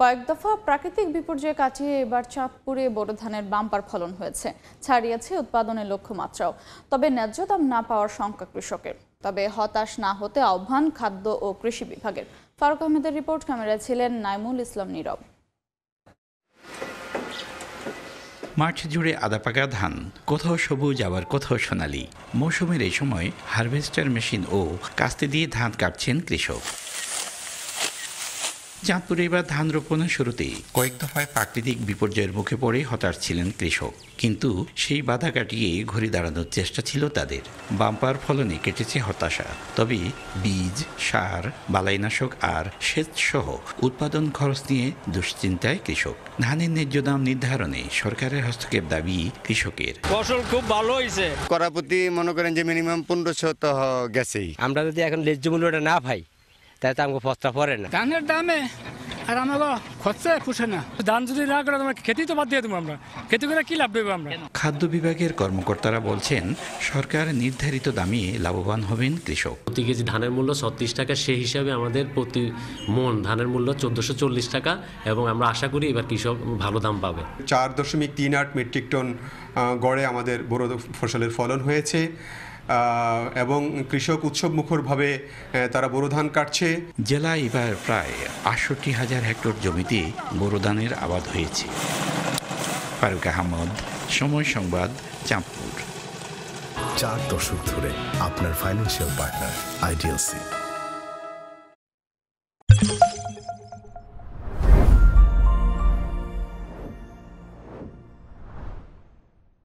কয়েক দফা প্রাকৃতিক বিপর্যয় কাটিয়ে এবার চাঁদপুরে বোরো ধানের বাম্পার ফলন হয়েছে, ছাড়িয়েছে উৎপাদনের লক্ষ্যমাত্রাও। তবে ন্যায্য দাম না পাওয়ার শঙ্কা কৃষকের। তবে হতাশ না হতে আহ্বান খাদ্য ও কৃষি বিভাগের। ফারুক আহমেদের রিপোর্ট, ক্যামেরায় ছিলেন নাইমুল ইসলাম নীরব। মাঠ জুড়ে আদা পাকা ধান, কোথাও সবুজ আবার কোথাও সোনালি। মৌসুমের এই সময় হারভেস্টার মেশিন ও কাস্তে দিয়ে ধান কাটছেন কৃষক। চাঁদপুরে এবার ধান রোপণের শুরুতেই কয়েক দফায় প্রাকৃতিক বিপর্যয়ের মুখে পড়ে হতাশ ছিলেন কৃষক, কিন্তু সেই বাধা কাটিয়ে ঘুরে দাঁড়ানোর চেষ্টা ছিল তাদের। বাম্পার ফলনে কেটেছে হতাশা। তবে বীজ, সার, বালাইনাশক আর সেচ সহ উৎপাদন খরচ নিয়ে দুশ্চিন্তায় কৃষক। ধানের ন্যায্য দাম নির্ধারণে সরকারের হস্তক্ষেপ দাবি কৃষকের। ফসল খুব ভালো হয়েছে, করাপতি মনে করেন যে মিনিমাম 1500 তো গেছেই। আমরা যদি এখন ন্যায্য মূল্যটা না পাই তাহলে তো আমাকে ফসটা পড়ে না। ধানের দামে আর আমাকে খরচা পুষে না। ধান যদি না করে তোমার খেতে তো বাদ দিয়ে দেবো আমরা, খেতে করে কি লাভ দেবো আমরা। খাদ্য বিভাগের কর্মকর্তারা বলছেন, সরকার নির্ধারিত দামে লাভবান হবেন কৃষক। প্রতি কেজি ধানের মূল্য 36 টাকা, সেই হিসাবে আমাদের প্রতি মন ধানের মূল্য 1440 টাকা, এবং আমরা আশা করি এবার কৃষক ভালো দাম পাবে। 4.38 মেট্রিক টন গড়ে আমাদের বোরো ফসলের ফলন হয়েছে এবং কৃষক উৎসব মুখরভাবে তারা বোরো ধান কাটছে। জেলায় এবার প্রায় 68,000 হেক্টর জমিতে বোরো ধানের আবাদ হয়েছে। ফারুক আহমদ, সময় সংবাদ, চাঁদপুর। 4 দশক ধরে আপনার ফাইন্যান্সিয়াল পার্টনার আইডিএলসি।